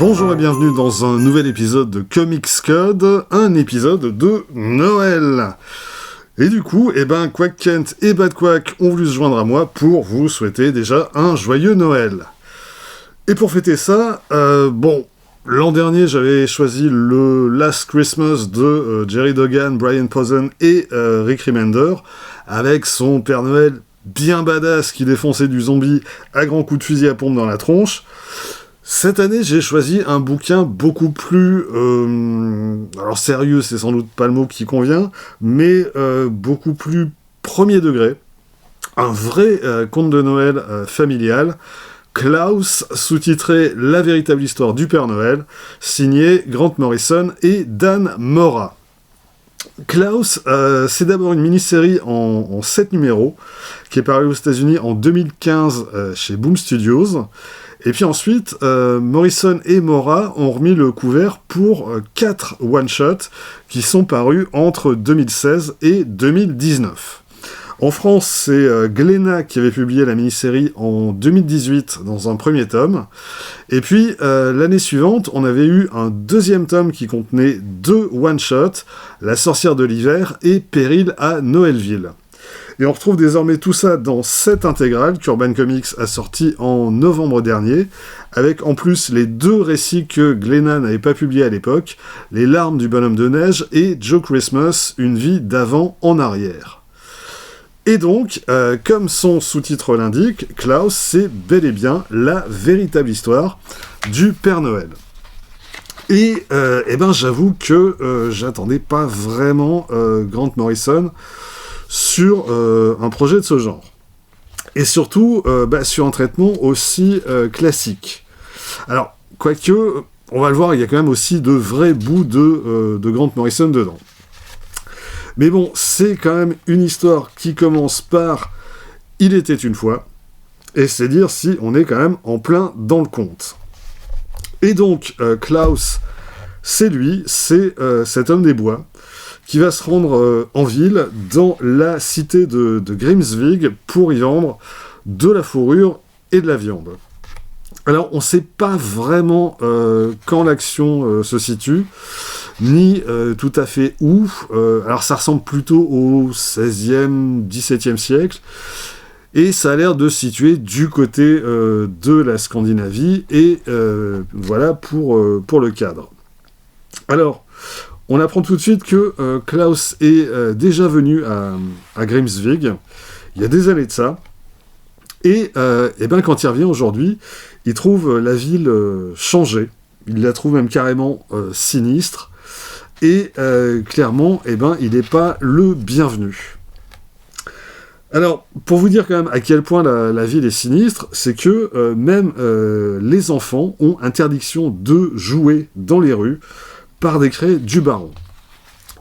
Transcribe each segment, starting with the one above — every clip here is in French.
Bonjour et bienvenue dans un nouvel épisode de Comics Code, un épisode de Noël. Et du coup, Quack Kent et Bad Quack ont voulu se joindre à moi pour vous souhaiter déjà un joyeux Noël. Et pour fêter ça, l'an dernier j'avais choisi le Last Christmas de Jerry Duggan, Brian Posehn et Rick Remender, avec son Père Noël bien badass qui défonçait du zombie à grands coups de fusil à pompe dans la tronche. Cette année, j'ai choisi un bouquin beaucoup plus... alors sérieux, c'est sans doute pas le mot qui convient, mais beaucoup plus premier degré. Un vrai conte de Noël familial. Klaus, sous-titré « La véritable histoire du Père Noël », signé Grant Morrison et Dan Mora. Klaus, c'est d'abord une mini-série en 7 numéros, qui est parue aux États-Unis en 2015 chez Boom Studios. Et puis ensuite, Morrison et Mora ont remis le couvert pour 4 one-shots qui sont parus entre 2016 et 2019. En France, c'est Glénat qui avait publié la mini-série en 2018 dans un premier tome. Et puis, l'année suivante, on avait eu un deuxième tome qui contenait 2 one-shots, La sorcière de l'hiver et Péril à Noëlville. Et on retrouve désormais tout ça dans cette intégrale qu'Urban Comics a sorti en novembre dernier, avec en plus les 2 récits que Glénat n'avait pas publiés à l'époque, Les larmes du bonhomme de neige et Joe Christmas, une vie d'avant en arrière. Et donc, comme son sous-titre l'indique, Klaus, c'est bel et bien la véritable histoire du Père Noël. Et j'avoue que j'attendais pas vraiment Grant Morrison sur un projet de ce genre. Et surtout, sur un traitement aussi classique. Alors, quoique, on va le voir, il y a quand même aussi de vrais bouts de Grant Morrison dedans. Mais bon, c'est quand même une histoire qui commence par « Il était une fois », et c'est dire si on est quand même en plein dans le conte. Et donc, Klaus, c'est lui, c'est cet homme des bois, qui va se rendre en ville, dans la cité de Grimsvig, pour y vendre de la fourrure et de la viande. Alors, on ne sait pas vraiment quand l'action se situe, ni tout à fait où. Alors, ça ressemble plutôt au XVIe, XVIIe siècle, et ça a l'air de se situer du côté de la Scandinavie, et voilà pour le cadre. Alors, on apprend tout de suite que Klaus est déjà venu à Grimsvig, il y a des années de ça, et quand il revient aujourd'hui, il trouve la ville changée, il la trouve même carrément sinistre, et clairement, il n'est pas le bienvenu. Alors, pour vous dire quand même à quel point la ville est sinistre, c'est que même les enfants ont interdiction de jouer dans les rues, par décret du baron.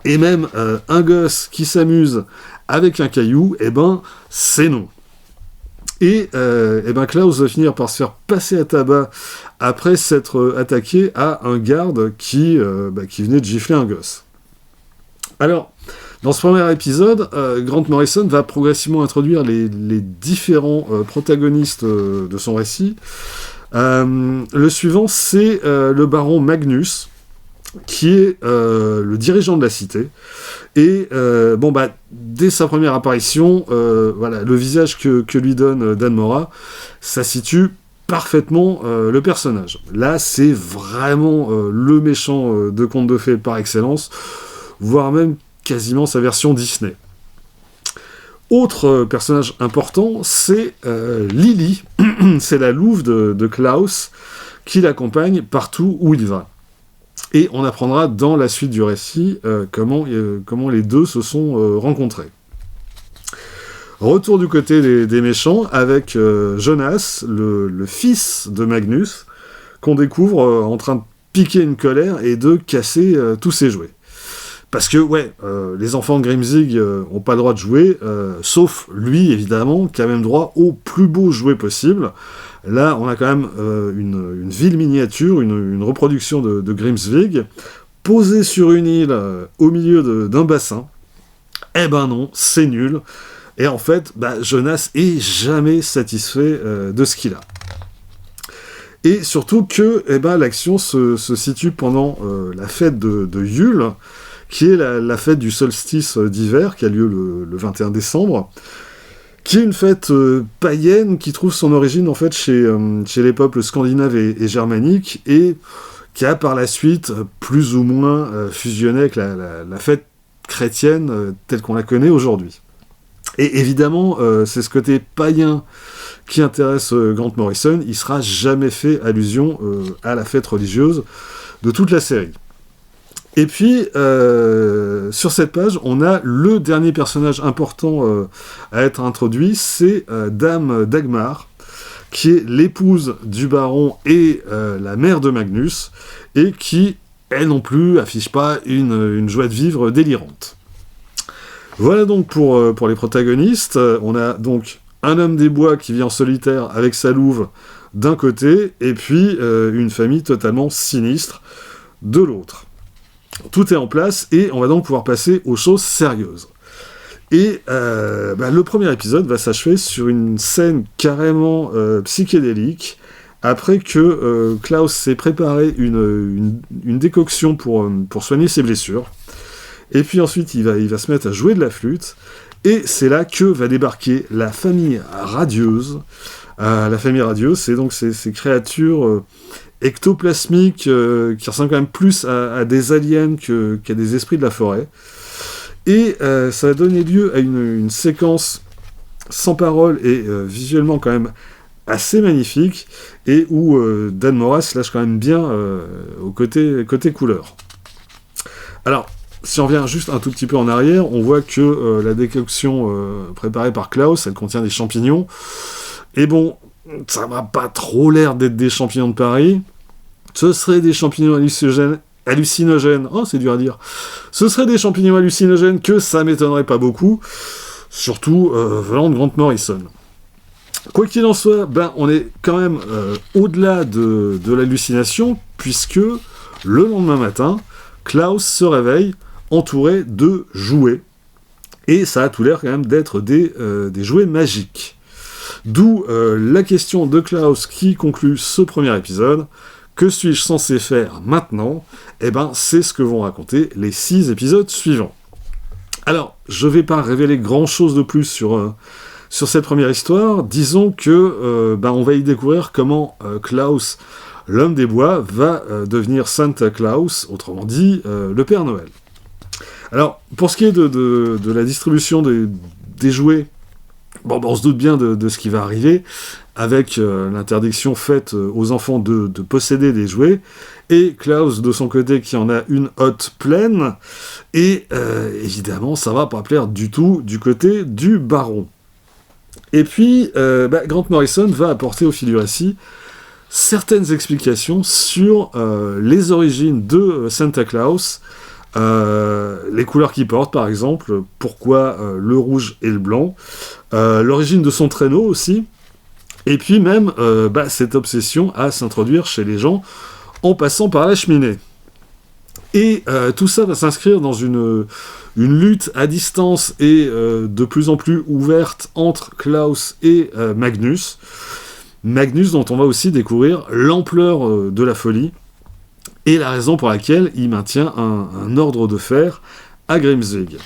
Et même un gosse qui s'amuse avec un caillou, c'est non. Et Klaus va finir par se faire passer à tabac après s'être attaqué à un garde qui venait de gifler un gosse. Alors, dans ce premier épisode, Grant Morrison va progressivement introduire les différents protagonistes de son récit. Le suivant, c'est le baron Magnus, qui est le dirigeant de la cité, et dès sa première apparition, le visage que lui donne Dan Mora, ça situe parfaitement le personnage. Là, c'est vraiment le méchant de conte de fées par excellence, voire même quasiment sa version Disney. Autre personnage important, c'est Lily, c'est la louve de Klaus, qui l'accompagne partout où il va. Et on apprendra dans la suite du récit comment les deux se sont rencontrés. Retour du côté des méchants avec Jonas, le fils de Magnus, qu'on découvre en train de piquer une colère et de casser tous ses jouets. Parce que, les enfants de Grimsvig n'ont pas le droit de jouer, sauf lui, évidemment, qui a même droit au plus beau jouet possible. Là, on a quand même une ville miniature, une reproduction de Grimsvig, posée sur une île au milieu d'un bassin. Eh ben non, c'est nul. Et en fait, Jonas est jamais satisfait de ce qu'il a. et surtout que l'action se situe pendant la fête de Yule, qui est la fête du solstice d'hiver, qui a lieu le 21 décembre, qui est une fête païenne qui trouve son origine en fait chez les peuples scandinaves et germaniques, et qui a par la suite plus ou moins fusionné avec la fête chrétienne telle qu'on la connaît aujourd'hui. Et évidemment, c'est ce côté païen qui intéresse Grant Morrison. Il sera jamais fait allusion à la fête religieuse de toute la série. Et puis, sur cette page, on a le dernier personnage important à être introduit, c'est Dame Dagmar, qui est l'épouse du baron et la mère de Magnus, et qui, elle non plus, affiche pas une joie de vivre délirante. Voilà donc pour les protagonistes. On a donc un homme des bois qui vit en solitaire avec sa louve d'un côté, et puis une famille totalement sinistre de l'autre. Tout est en place, et on va donc pouvoir passer aux choses sérieuses. Et le premier épisode va s'achever sur une scène carrément psychédélique, après que Klaus s'est préparé une décoction pour soigner ses blessures. Et puis ensuite, il va se mettre à jouer de la flûte, et c'est là que va débarquer la famille radieuse. La famille radieuse, c'est donc ces créatures ectoplasmiques qui ressemblent quand même plus à des aliens qu'à des esprits de la forêt. Et ça va donner lieu à une séquence sans parole et visuellement quand même assez magnifique, et où Dan Mora lâche quand même bien au côté couleur. Alors, si on revient juste un tout petit peu en arrière, on voit que la décoction préparée par Klaus, elle contient des champignons. Et bon, ça m'a pas trop l'air d'être des champignons de Paris. Ce serait des champignons hallucinogènes. Oh, c'est dur à dire. Ce serait des champignons hallucinogènes que ça m'étonnerait pas beaucoup. Surtout venant de Grant Morrison. Quoi qu'il en soit, on est quand même au-delà de l'hallucination, puisque le lendemain matin, Klaus se réveille entouré de jouets. Et ça a tout l'air quand même d'être des jouets magiques. D'où la question de Klaus qui conclut ce premier épisode. Que suis-je censé faire maintenant ? C'est ce que vont raconter les 6 épisodes suivants. Alors, je vais pas révéler grand-chose de plus sur cette première histoire. Disons que on va y découvrir comment Klaus, l'homme des bois, va devenir Santa Claus, autrement dit, le Père Noël. Alors, pour ce qui est de la distribution des jouets, on se doute bien de ce qui va arriver, avec l'interdiction faite aux enfants de posséder des jouets, et Klaus, de son côté, qui en a une hotte pleine, et évidemment, ça va pas plaire du tout du côté du baron. Et puis, Grant Morrison va apporter au fil du récit certaines explications sur les origines de Santa Claus, les couleurs qu'il porte par exemple, pourquoi le rouge et le blanc, l'origine de son traîneau aussi, et puis même cette obsession à s'introduire chez les gens en passant par la cheminée. Et tout ça va s'inscrire dans une lutte à distance et de plus en plus ouverte entre Klaus et Magnus. Magnus dont on va aussi découvrir l'ampleur de la folie, et la raison pour laquelle il maintient un ordre de fer à Grimsvig.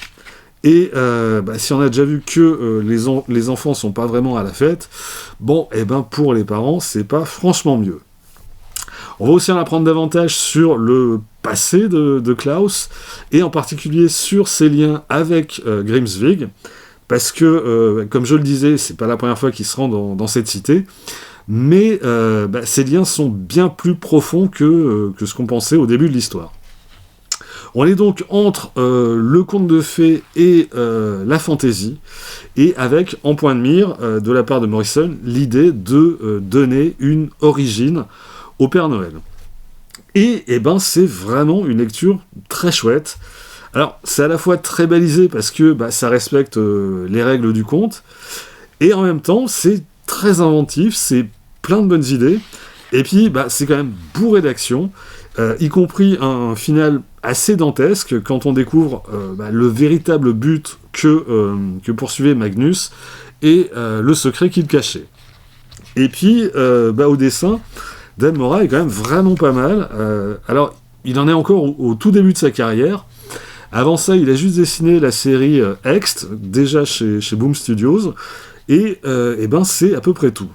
Et si on a déjà vu que les enfants sont pas vraiment à la fête, pour les parents, c'est pas franchement mieux. On va aussi en apprendre davantage sur le passé de Klaus, et en particulier sur ses liens avec Grimsvig, parce que, comme je le disais, c'est pas la première fois qu'il se rend dans cette cité, mais ces liens sont bien plus profonds que ce qu'on pensait au début de l'histoire. On est donc entre le conte de fées et la fantaisie, et avec, en point de mire, de la part de Morrison, l'idée de donner une origine au Père Noël. Et c'est vraiment une lecture très chouette. Alors, c'est à la fois très balisé parce que ça respecte les règles du conte, et en même temps, c'est très inventif, c'est plein de bonnes idées, et puis c'est quand même bourré d'action, y compris un final assez dantesque quand on découvre le véritable but que poursuivait Magnus et le secret qu'il cachait. Et puis, au dessin, Dan Mora est quand même vraiment pas mal. Alors, il en est encore au tout début de sa carrière. Avant ça, il a juste dessiné la série Ext, déjà chez Boom Studios, et ben c'est à peu près tout.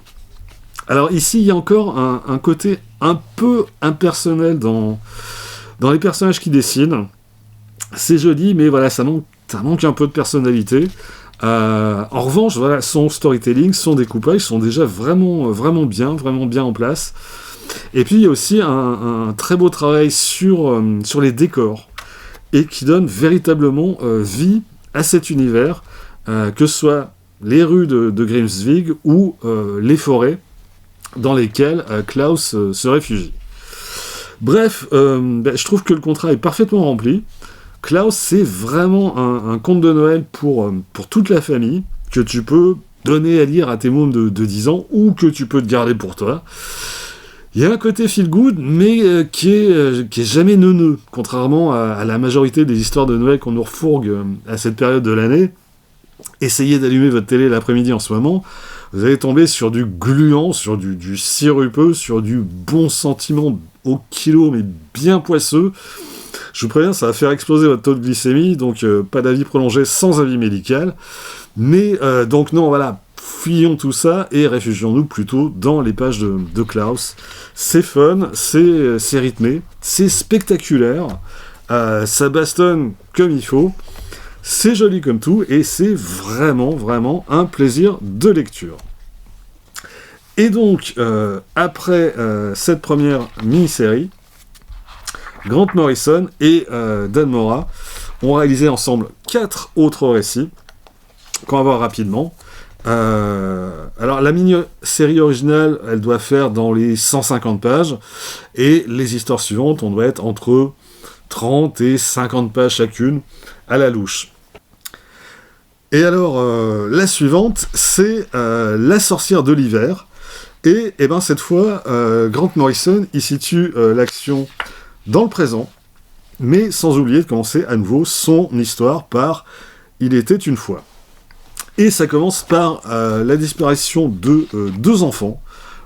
Alors ici, il y a encore un côté un peu impersonnel dans les personnages qu'il dessine. C'est joli, mais voilà, ça manque un peu de personnalité. En revanche, voilà, son storytelling, son découpage sont déjà vraiment bien en place. Et puis il y a aussi un très beau travail sur les décors, et qui donne véritablement vie à cet univers, que ce soit les rues de Grimsvig ou les forêts dans lesquelles Klaus se réfugie. Bref, je trouve que le contrat est parfaitement rempli. Klaus, c'est vraiment un conte de Noël pour toute la famille, que tu peux donner à lire à tes mômes de 10 ans, ou que tu peux te garder pour toi. Il y a un côté feel good, mais qui est jamais neuneux, contrairement à la majorité des histoires de Noël qu'on nous refourgue à cette période de l'année. Essayez d'allumer votre télé l'après-midi en ce moment, vous allez tomber sur du gluant, sur du sirupeux, sur du bon sentiment au kilo, mais bien poisseux. Je vous préviens, ça va faire exploser votre taux de glycémie, donc pas d'avis prolongé sans avis médical. Mais donc non, voilà, fuyons tout ça et réfugions-nous plutôt dans les pages de Klaus. C'est fun, c'est rythmé, c'est spectaculaire, ça bastonne comme il faut, c'est joli comme tout, et c'est vraiment un plaisir de lecture. Et donc, après cette première mini-série, Grant Morrison et Dan Mora ont réalisé ensemble 4 autres récits, qu'on va voir rapidement. Alors la mini-série originale, elle doit faire dans les 150 pages, et les histoires suivantes, on doit être entre 30 et 50 pages chacune, à la louche. Et alors, la suivante, c'est La sorcière de l'hiver, et ben cette fois, Grant Morrison, il situe l'action dans le présent, mais sans oublier de commencer à nouveau son histoire par « Il était une fois ». Et ça commence par la disparition de 2 enfants,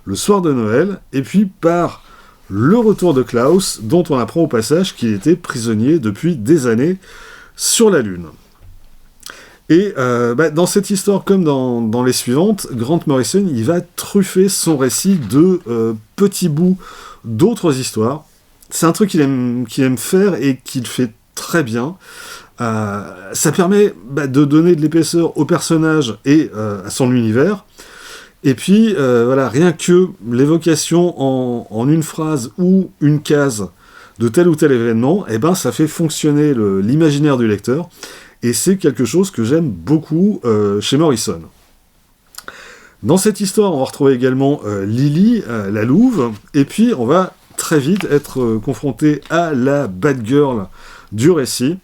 le soir de Noël, et puis par le retour de Klaus, dont on apprend au passage qu'il était prisonnier depuis des années sur la Lune. Et dans cette histoire, comme dans les suivantes, Grant Morrison, il va truffer son récit de petits bouts d'autres histoires. C'est un truc qu'il aime faire et qu'il fait très bien. Ça permet de donner de l'épaisseur au personnage et à son univers. Et puis, voilà, rien que l'évocation en une phrase ou une case de tel ou tel événement, ça fait fonctionner l'imaginaire du lecteur. Et c'est quelque chose que j'aime beaucoup chez Morrison. Dans cette histoire, on va retrouver également Lily, la louve, et puis on va très vite être confronté à la bad girl du récit,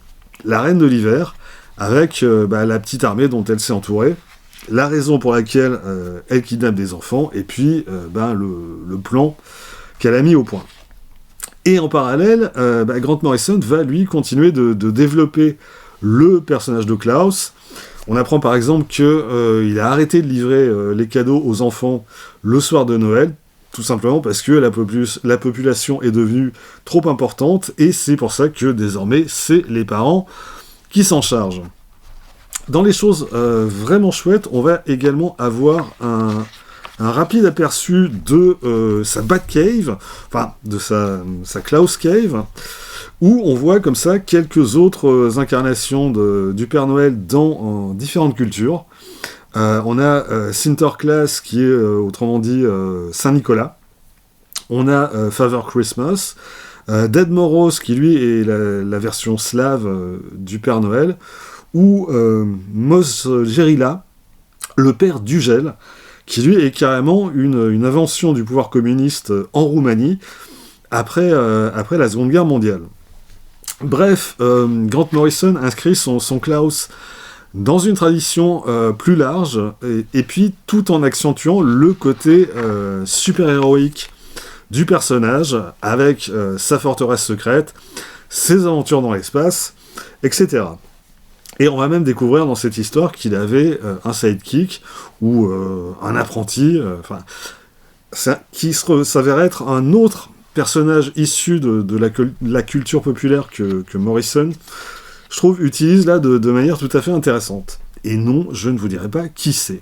la reine de l'hiver, avec la petite armée dont elle s'est entourée, la raison pour laquelle elle kidnappe des enfants, et puis le plan qu'elle a mis au point. Et en parallèle, Grant Morrison va lui continuer de développer le personnage de Klaus. On apprend par exemple qu'il a arrêté de livrer les cadeaux aux enfants le soir de Noël, tout simplement parce que la population est devenue trop importante, et c'est pour ça que désormais c'est les parents qui s'en chargent. Dans les choses vraiment chouettes, on va également avoir un rapide aperçu de sa Batcave, enfin de sa Klaus Cave, où on voit comme ça quelques autres incarnations du Père Noël dans différentes cultures. On a Sinterklaas, qui est autrement dit Saint-Nicolas. On a Father Christmas. Ded Moroz, qui lui est la version slave du Père Noël. Ou Mos Gerila, le père d'Ugel, qui lui est carrément une invention du pouvoir communiste en Roumanie après la Seconde Guerre mondiale. Bref, Grant Morrison inscrit son Klaus dans une tradition plus large, et puis tout en accentuant le côté super-héroïque du personnage, avec sa forteresse secrète, ses aventures dans l'espace, etc. Et on va même découvrir dans cette histoire qu'il avait un sidekick, ou un apprenti, s'avère être un autre personnage issu de la culture populaire que Morrison, je trouve, utilise là de manière tout à fait intéressante. Et non, je ne vous dirai pas qui c'est.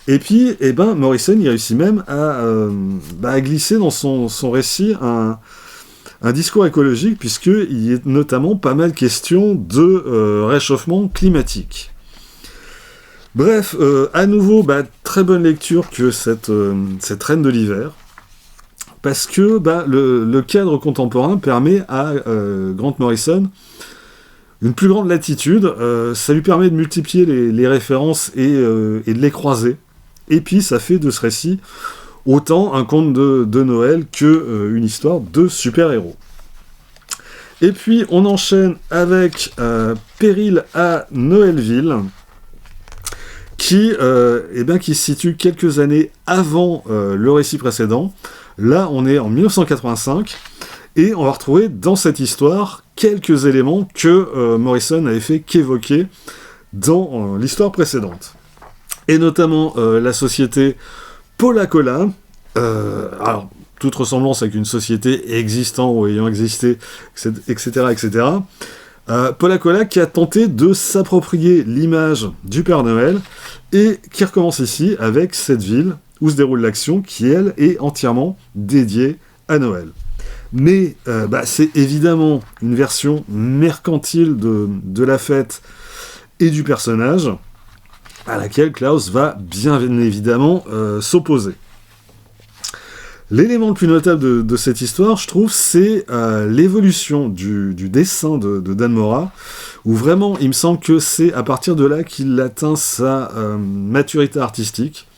Et puis, Morrison, il réussit même à glisser dans son récit un discours écologique, puisqu'il est notamment pas mal question de réchauffement climatique. Bref, à nouveau, très bonne lecture que cette Reine de l'hiver, parce que le cadre contemporain permet à Grant Morrison une plus grande latitude, ça lui permet de multiplier les références et de les croiser, et puis ça fait de ce récit autant un conte de Noël que une histoire de super-héros. Et puis on enchaîne avec Péril à Noëlville, qui se situe quelques années avant le récit précédent. Là, on est en 1985, et on va retrouver dans cette histoire quelques éléments que Morrison avait fait qu'évoquer dans l'histoire précédente. Et notamment la société Pola-Cola, alors toute ressemblance avec une société existant ou ayant existé, etc., etc. Pola-Cola qui a tenté de s'approprier l'image du Père Noël et qui recommence ici avec cette ville où se déroule l'action qui, elle, est entièrement dédiée à Noël. Mais c'est évidemment une version mercantile de la fête et du personnage à laquelle Klaus va bien évidemment s'opposer. L'élément le plus notable de cette histoire, je trouve, c'est l'évolution du dessin de Dan Mora, où vraiment, il me semble que c'est à partir de là qu'il atteint sa maturité artistique.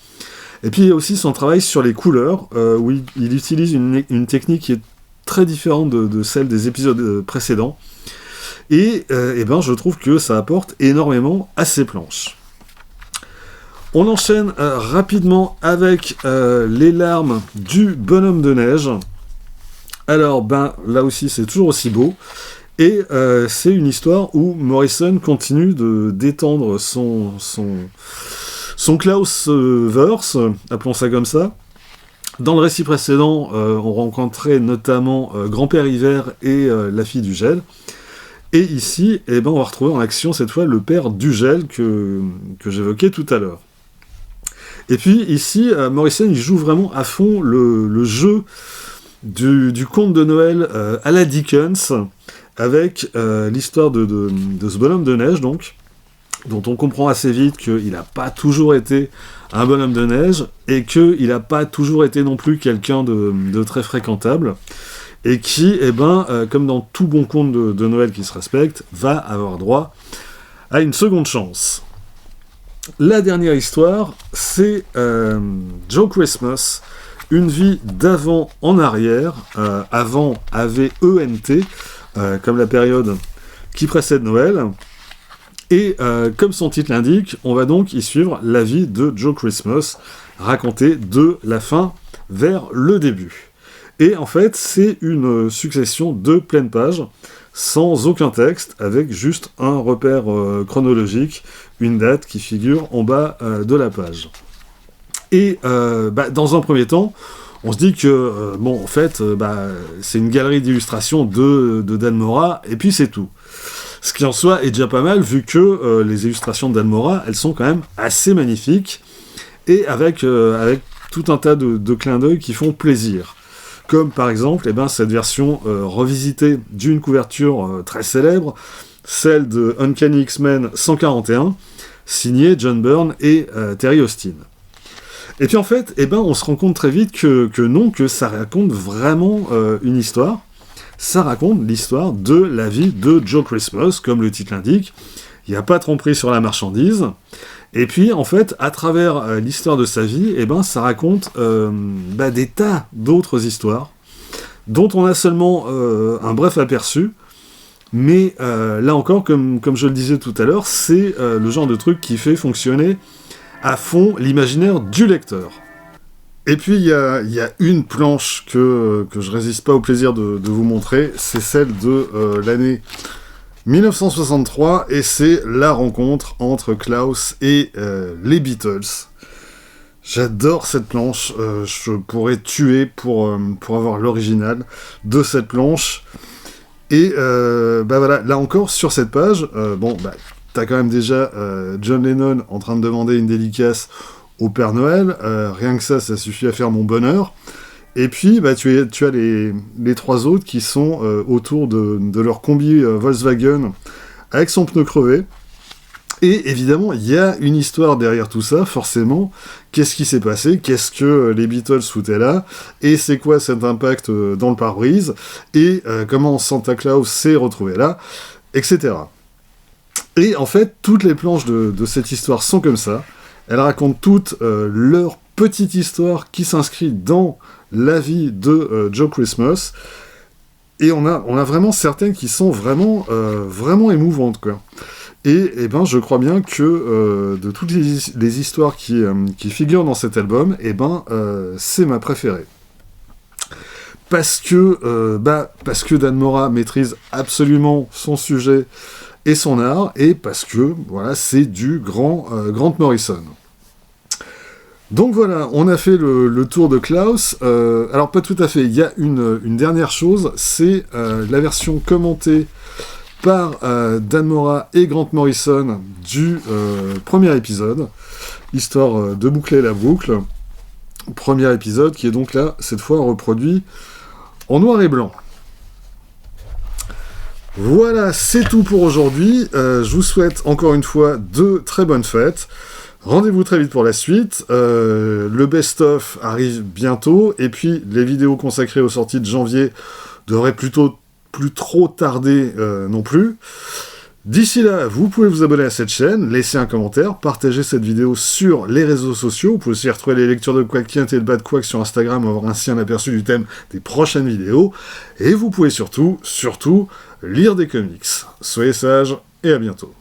Et puis il y a aussi son travail sur les couleurs, où il utilise une technique qui est très différente de celle des épisodes précédents. Et je trouve que ça apporte énormément à ses planches. On enchaîne rapidement avec les larmes du bonhomme de neige. Alors, là aussi, c'est toujours aussi beau. Et c'est une histoire où Morrison continue d'étendre son Klaus-verse, appelons ça comme ça. Dans le récit précédent, on rencontrait notamment Grand-Père Hiver et la fille du gel. Et ici, on va retrouver en action cette fois le père du gel que j'évoquais tout à l'heure. Et puis ici, Morrison il joue vraiment à fond le jeu du conte de Noël à la Dickens, avec l'histoire de ce bonhomme de neige, donc, dont on comprend assez vite qu'il n'a pas toujours été un bonhomme de neige, et qu'il n'a pas toujours été non plus quelqu'un de très fréquentable, et qui, comme dans tout bon conte de Noël qui se respecte, va avoir droit à une seconde chance. La dernière histoire, c'est Joe Christmas, une vie d'avant en arrière, avant AVENT, comme la période qui précède Noël, et comme son titre l'indique, on va donc y suivre la vie de Joe Christmas, racontée de la fin vers le début. Et en fait, c'est une succession de pleines pages, sans aucun texte, avec juste un repère chronologique, une date qui figure en bas de la page. Et dans un premier temps, on se dit que, c'est une galerie d'illustrations de Dan Mora, et puis c'est tout. Ce qui en soi est déjà pas mal, vu que les illustrations de Dan Mora, elles sont quand même assez magnifiques, et avec tout un tas de clins d'œil qui font plaisir. Comme par exemple cette version revisitée d'une couverture très célèbre, celle de Uncanny X-Men 141, signée John Byrne et Terry Austin. Et puis en fait, on se rend compte très vite que ça raconte vraiment une histoire. Ça raconte l'histoire de la vie de Joe Christmas, comme le titre l'indique. Il n'y a pas de tromperie sur la marchandise. Et puis, en fait, à travers l'histoire de sa vie, ça raconte des tas d'autres histoires, dont on a seulement un bref aperçu, mais là encore, comme je le disais tout à l'heure, c'est le genre de truc qui fait fonctionner à fond l'imaginaire du lecteur. Et puis, il y a une planche que je résiste pas au plaisir de vous montrer, c'est celle de l'année 1963, et c'est la rencontre entre Klaus et les Beatles. J'adore cette planche, je pourrais tuer pour avoir l'original de cette planche. Et bah voilà, là encore, sur cette page, t'as quand même déjà John Lennon en train de demander une dédicace au Père Noël, rien que ça suffit à faire mon bonheur. Et puis, bah, tu as les trois autres qui sont autour de leur combi Volkswagen avec son pneu crevé. Et évidemment, il y a une histoire derrière tout ça, forcément. Qu'est-ce qui s'est passé? Qu'est-ce que les Beatles foutaient là? Et c'est quoi cet impact dans le pare-brise? Et comment Santa Claus s'est retrouvé là? Etc. Et en fait, toutes les planches de cette histoire sont comme ça. Elles racontent toutes leur petite histoire qui s'inscrit dans la vie de Joe Christmas. Et on a vraiment certaines qui sont vraiment émouvantes, quoi. Et ben, je crois bien que de toutes les histoires qui figurent dans cet album, c'est ma préférée. Parce que Dan Mora maîtrise absolument son sujet et son art, et parce que voilà, c'est du Grant Morrison. Donc voilà, on a fait le tour de Klaus. Alors pas tout à fait, il y a une dernière chose, c'est la version commentée par Dan Mora et Grant Morrison du premier épisode, histoire de boucler la boucle. Premier épisode qui est donc là, cette fois, reproduit en noir et blanc. Voilà, c'est tout pour aujourd'hui. Je vous souhaite encore une fois de très bonnes fêtes. Rendez-vous très vite pour la suite. Le best-of arrive bientôt, et puis les vidéos consacrées aux sorties de janvier devraient plutôt plus trop tarder non plus. D'ici là, vous pouvez vous abonner à cette chaîne, laisser un commentaire, partager cette vidéo sur les réseaux sociaux. Vous pouvez aussi retrouver les lectures de Quackient et le Bad Quack sur Instagram, avoir ainsi un aperçu du thème des prochaines vidéos. Et vous pouvez surtout lire des comics. Soyez sages et à bientôt.